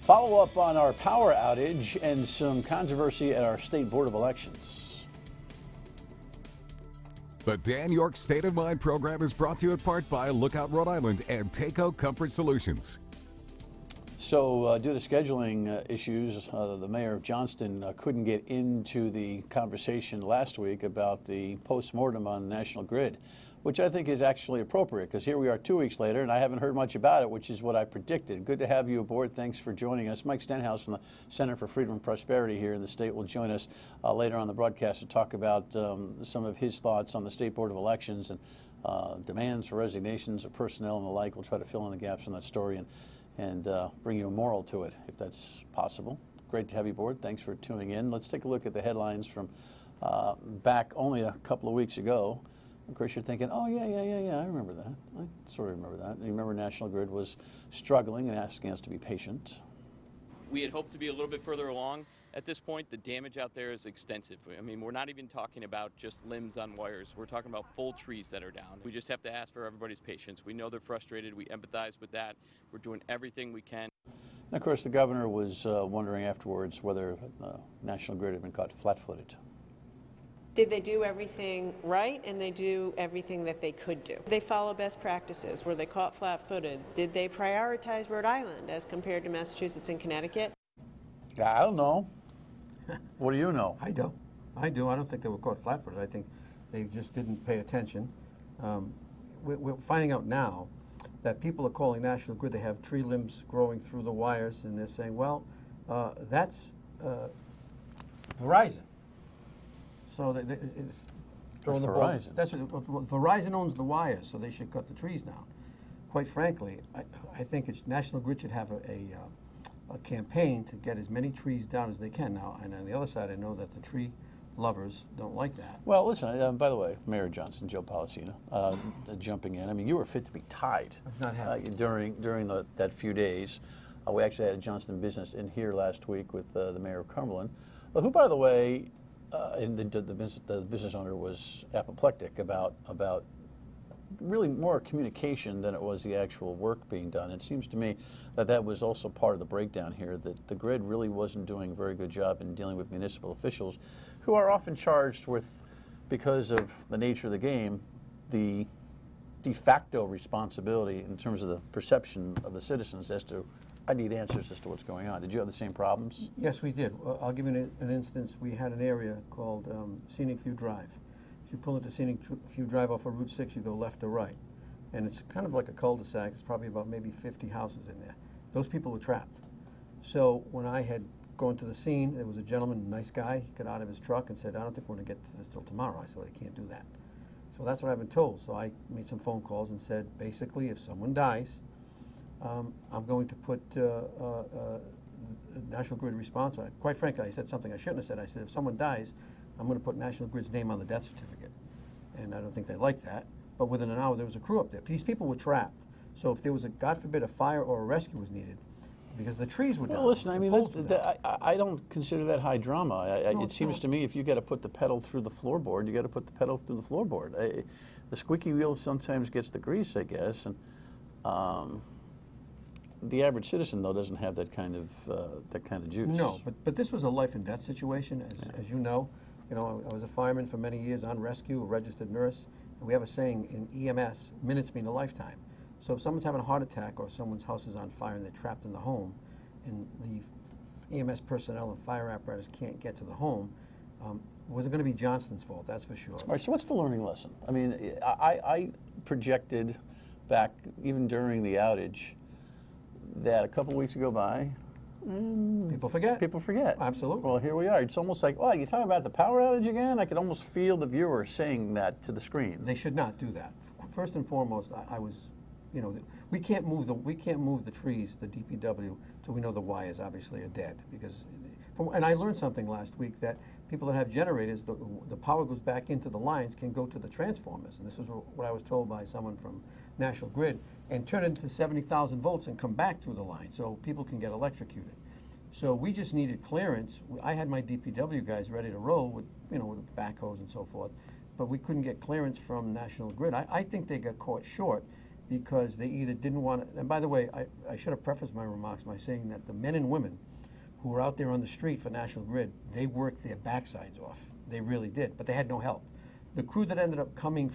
Follow up on our power outage and some controversy at our state board of elections. The Dan Yorke State of Mind program is brought to you in part by Lookout Rhode Island and Takeo Comfort Solutions. So due to scheduling issues, the mayor of Johnston couldn't get into the conversation last week about the post-mortem on National Grid, which I think is actually appropriate because here we are 2 weeks later and I haven't heard much about it, which is what I predicted. Good to have you aboard. Thanks for joining us. Mike Stenhouse from the Center for Freedom and Prosperity here in the state will join us later on the broadcast to talk about some of his thoughts on the State Board of Elections and demands for resignations of personnel and the like. We'll try to fill in the gaps on that story and bring you a moral to it if that's possible. Great to have you aboard. Thanks for tuning in. Let's take a look at the headlines from back only a couple of weeks ago. Of course, you're thinking, oh, yeah, I remember that. I sort of remember that. You remember National Grid was struggling and asking us to be patient. We had hoped to be a little bit further along. At this point, the damage out there is extensive. I mean, we're not even talking about just limbs on wires. We're talking about full trees that are down. We just have to ask for everybody's patience. We know they're frustrated. We empathize with that. We're doing everything we can. And of course, the governor was wondering afterwards whether National Grid had been caught flat-footed. Did they do everything right and they do everything that they could do? They follow best practices. Were they caught flat-footed? Did they prioritize Rhode Island as compared to Massachusetts and Connecticut? I don't know. What do you know? I do. I don't think they were caught flat-footed. I think they just didn't pay attention. We're finding out now that people are calling National Grid. They have tree limbs growing through the wires, and they're saying, that's Verizon. So it's throwing the ball. That's what Verizon owns the wires, so they should cut the trees down. Quite frankly, I think National Grid should have a campaign to get as many trees down as they can now. And on the other side, I know that the tree lovers don't like that. Well, listen, by the way, Mayor Johnston, Joe Polisena, jumping in. I mean, you were fit to be tied. I was not happy. During that few days. We actually had a Johnston business in here last week with the mayor of Cumberland, who, by the way, and the business owner was apoplectic about really more communication than it was the actual work being done. It seems to me that was also part of the breakdown here, that the grid really wasn't doing a very good job in dealing with municipal officials who are often charged with, because of the nature of the game, the de facto responsibility in terms of the perception of the citizens as to, I need answers as to what's going on. Did you have the same problems? Yes, we did. I'll give you an instance. We had an area called Scenic View Drive. If you pull into Scenic View Drive off of Route 6, you go left or right. And it's kind of like a cul-de-sac. It's probably about maybe 50 houses in there. Those people were trapped. So when I had gone to the scene, there was a gentleman, a nice guy. He got out of his truck and said, I don't think we're going to get to this till tomorrow. I said, well, I can't do that. So that's what I've been told. So I made some phone calls and said, basically, if someone dies, I'm going to put National Grid responsible. Quite frankly, I said something I shouldn't have said. I said, if someone dies, I'm going to put National Grid's name on the death certificate. And I don't think they like that. But within an hour, there was a crew up there. These people were trapped. So if there was God forbid, a fire or a rescue was needed, because the trees were down. Well, listen, I mean, I don't consider that high drama. No, it seems to me if you got to put the pedal through the floorboard, you got to put the pedal through the floorboard. The squeaky wheel sometimes gets the grease, I guess. And the average citizen, though, doesn't have that kind of juice. No, but this was a life and death situation, as you know. You know, I was a fireman for many years on rescue, a registered nurse, and we have a saying in EMS, minutes mean a lifetime. So if someone's having a heart attack or someone's house is on fire and they're trapped in the home, and the EMS personnel and fire apparatus can't get to the home, was it going to be Johnston's fault? That's for sure. All right, so what's the learning lesson? I mean, I projected back, even during the outage, that a couple weeks go by, people forget. People forget. Absolutely. Well, here we are. It's almost like, oh, you're talking about the power outage again? I could almost feel the viewer saying that to the screen. They should not do that. First and foremost, I was, you know, we can't move the trees, the DPW, till we know the wires obviously are dead. Because, and I learned something last week that people that have generators, the power goes back into the lines, can go to the transformers. And this is what I was told by someone from National Grid, and turn it into 70,000 volts and come back through the line, so people can get electrocuted. So we just needed clearance. I had my DPW guys ready to roll with, you know, with backhoes and so forth, but we couldn't get clearance from National Grid. I think they got caught short because they either didn't want to, and by the way, I should have prefaced my remarks by saying that the men and women who were out there on the street for National Grid, they worked their backsides off. They really did, but they had no help. The crew that ended up coming,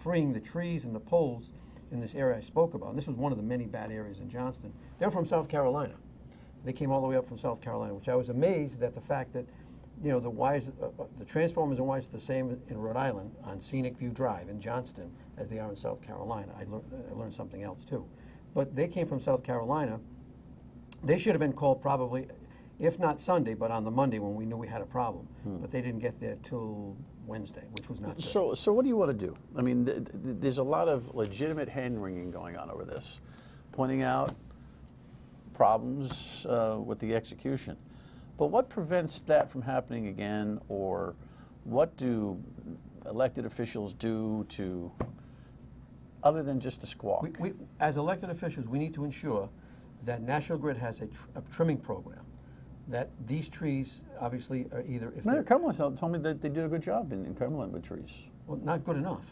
freeing the trees and the poles in this area I spoke about, and this was one of the many bad areas in Johnston, they're from South Carolina. They came all the way up from South Carolina, which I was amazed at the fact that, you know, the wires, the transformers and wires are the same in Rhode Island on Scenic View Drive in Johnston as they are in South Carolina. I learned something else too. But they came from South Carolina. They should have been called probably, if not Sunday, but on the Monday when we knew we had a problem. But they didn't get there till Wednesday, which was not good. So what do you want to do? I mean, there's a lot of legitimate hand-wringing going on over this, pointing out problems with the execution. But what prevents that from happening again, or what do elected officials do to, other than just to squawk? We, as elected officials, we need to ensure that National Grid has a trimming program, that these trees obviously are either... Mayor Cumberland told me that they did a good job in Cumberland with trees. Well, not good enough.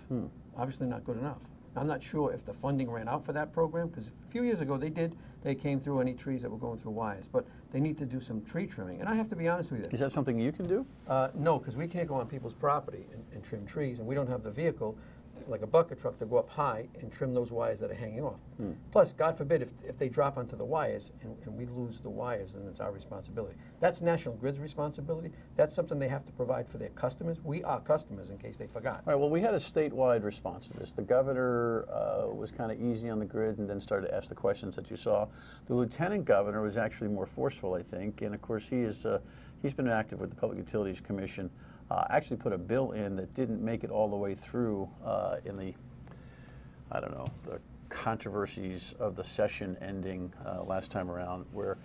Obviously not good enough. I'm not sure if the funding ran out for that program, because a few years ago they came through any trees that were going through wires, but they need to do some tree trimming. And I have to be honest with you. Is that something you can do? No, because we can't go on people's property and trim trees, and we don't have the vehicle, like a bucket truck, to go up high and trim those wires that are hanging off. Plus, God forbid, if they drop onto the wires and we lose the wires, then it's our responsibility. That's National Grid's responsibility. That's something they have to provide for their customers. We are customers, in case they forgot. All right, well, we had a statewide response to this. The governor was kind of easy on the grid and then started to ask the questions that you saw. The lieutenant governor was actually more forceful, I think, and of course he's been active with the Public Utilities Commission. Actually put a bill in that didn't make it all the way through in the, I don't know, the controversies of the session ending last time around, where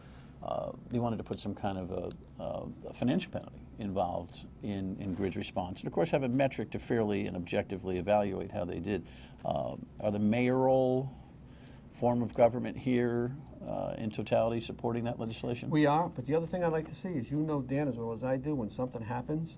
he wanted to put some kind of a financial penalty involved in Grid's response, and of course have a metric to fairly and objectively evaluate how they did. Are the mayoral form of government here in totality supporting that legislation? We are, but the other thing I'd like to see is, you know, Dan, as well as I do, when something happens,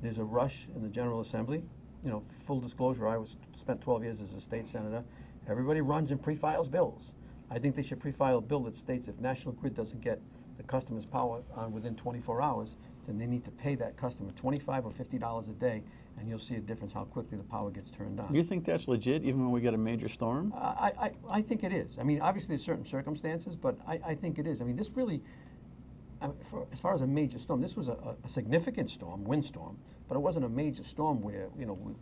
there's a rush in the General Assembly. You know, full disclosure, I spent 12 years as a state senator. Everybody runs and pre-files bills. I think they should pre-file a bill that states if National Grid doesn't get the customer's power on within 24 hours, then they need to pay that customer $25 or $50 a day, and you'll see a difference how quickly the power gets turned on. You think that's legit, even when we get a major storm? I think it is. I mean, obviously there's certain circumstances, but I think it is. I mean, this really, as far as a major storm, this was a significant storm, windstorm, but it wasn't a major storm where, you know, we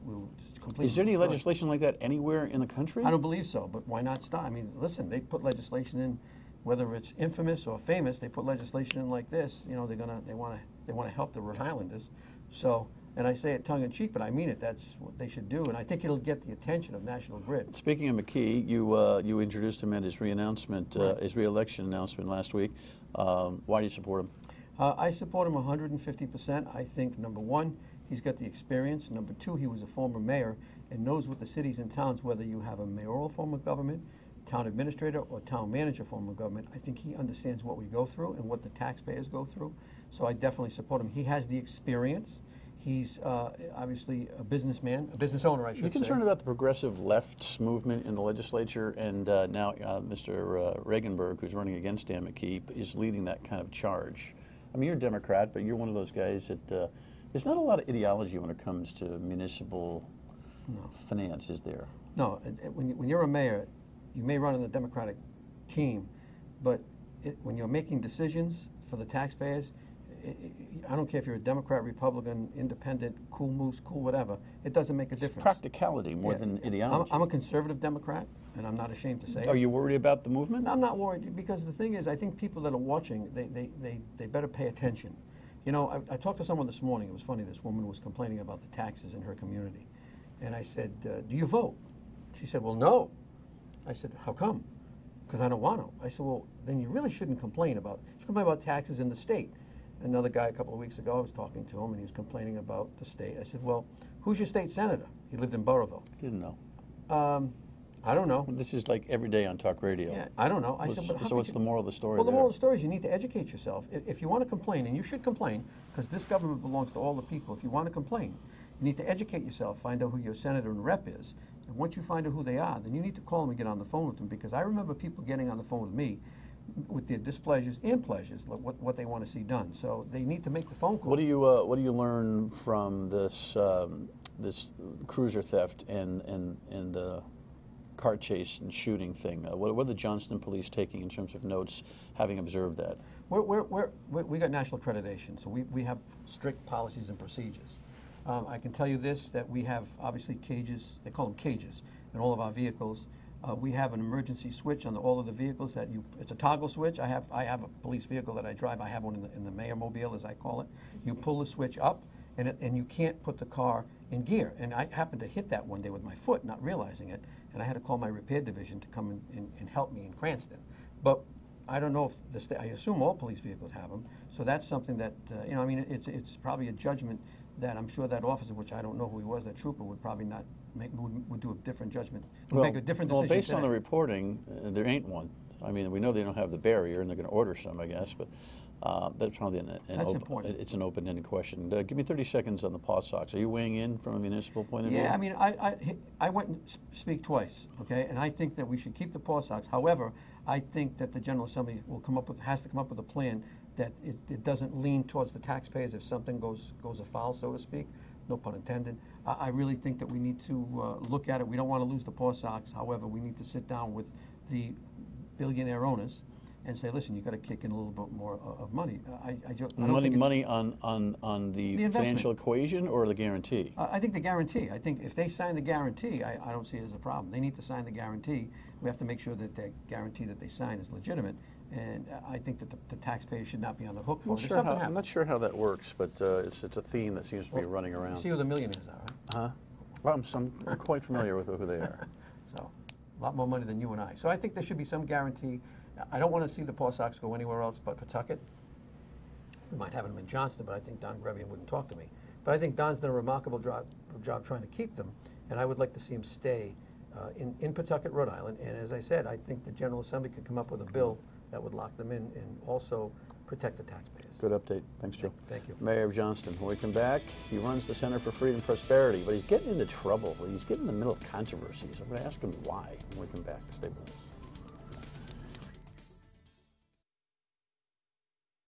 were completely... Is there any legislation like that anywhere in the country? I don't believe so, but why not stop? I mean, listen, they put legislation in, whether it's infamous or famous, they put legislation in like this. You know, they want to help the Rhode Islanders. So, and I say it tongue in cheek, but I mean it. That's what they should do, and I think it'll get the attention of National Grid. Speaking of McKee, you introduced him at his re-announcement, his re-election announcement last week. Why do you support him? I support him 150%. I think, number one, he's got the experience. Number two, he was a former mayor and knows what the cities and towns, whether you have a mayoral form of government, town administrator, or town manager form of government. I think he understands what we go through and what the taxpayers go through. So I definitely support him. He has the experience. He's obviously a businessman, a business owner, I should say. Are you concerned about the progressive left's movement in the legislature, and now Mr. Regenberg, who's running against Dan McKee, is leading that kind of charge? I mean, you're a Democrat, but you're one of those guys that there's not a lot of ideology when it comes to municipal finance, is there? No, when you're a mayor, you may run on the Democratic team, but when you're making decisions for the taxpayers, I don't care if you're a Democrat, Republican, Independent, cool moose, cool whatever, it doesn't make a difference. It's practicality more than ideology. I'm a conservative Democrat, and I'm not ashamed to say it. Are you worried about the movement? I'm not worried, because the thing is, I think people that are watching, they better pay attention. You know, I talked to someone this morning. It was funny. This woman was complaining about the taxes in her community. And I said, do you vote? She said, well, no. I said, how come? Because I don't want to. I said, well, then you really shouldn't complain about, you should complain about taxes in the state. Another guy a couple of weeks ago, I was talking to him, and he was complaining about the state. I said, well, who's your state senator? He lived in Burrillville. Didn't know. I don't know. Well, this is like every day on talk radio. Yeah, I don't know. I said, but so what's the moral of the story? Well, the moral of the story is you need to educate yourself. If you want to complain, and you should complain, because this government belongs to all the people. If you want to complain, you need to educate yourself, find out who your senator and rep is, And once you find out who they are, then you need to call them and get on the phone with them, because I remember people getting on the phone with me with their displeasures and pleasures, like what they want to see done. So they need to make the phone call. What do you learn from this this cruiser theft and the car chase and shooting thing? What are the Johnston police taking in terms of notes, having observed that? We got national accreditation, so we have strict policies and procedures. I can tell you this, that we have obviously cages, they call them cages, in all of our vehicles. We have an emergency switch on all of the vehicles that it's a toggle switch. I have a police vehicle that I drive. I have one in the Mayor Mobile, as I call it. You pull the switch up, and you can't put the car in gear. And I happened to hit that one day with my foot, not realizing it, and I had to call my repair division to come and help me in Cranston. But I don't know if I assume all police vehicles have them. So that's something that I mean, it's probably a judgment that I'm sure that officer, which I don't know who he was, that trooper, would probably not make, would do a different judgment, make a different decision. Well, based today. on the reporting, there ain't one. I mean, we know they don't have the barrier, and they're going to order some, I guess, but that's probably important. It's an open-ended question. Give me 30 seconds on the paw socks. Are you weighing in from a municipal point of view? Yeah, I mean, I went and speak twice, okay, and I think that we should keep the paw socks. However, I think that the General Assembly has to come up with a plan that it doesn't lean towards the taxpayers if something goes afoul, so to speak. No pun intended. I really think that we need to look at it. We don't want to lose the paw socks. However, we need to sit down with the billionaire owners and say, listen, you've got to kick in a little bit more of money. I don't think money on the financial equation or the guarantee? I think the guarantee. I think if they sign the guarantee, I don't see it as a problem. They need to sign the guarantee. We have to make sure that the guarantee that they sign is legitimate. And I think that the taxpayers should not be on the hook for it. I'm not sure how that works, but it's a theme that seems to be running around. See who the millionaires are, right? Well, I'm quite familiar with who they are. So, a lot more money than you and I. So I think there should be some guarantee. I don't want to see the paw socks go anywhere else but Pawtucket. We might have them in Johnston, but I think Don Grevian wouldn't talk to me. But I think Don's done a remarkable job trying to keep them, and I would like to see him stay in Pawtucket, Rhode Island. And as I said, I think the General Assembly could come up with a bill that would lock them in and also protect the taxpayers. Good update. Thanks, Joe. Thank you. Mayor of Johnston. When we come back, he runs the Center for Freedom and Prosperity, but he's getting into trouble. He's getting in the middle of controversies. I'm going to ask him why when we come back. Stay with us.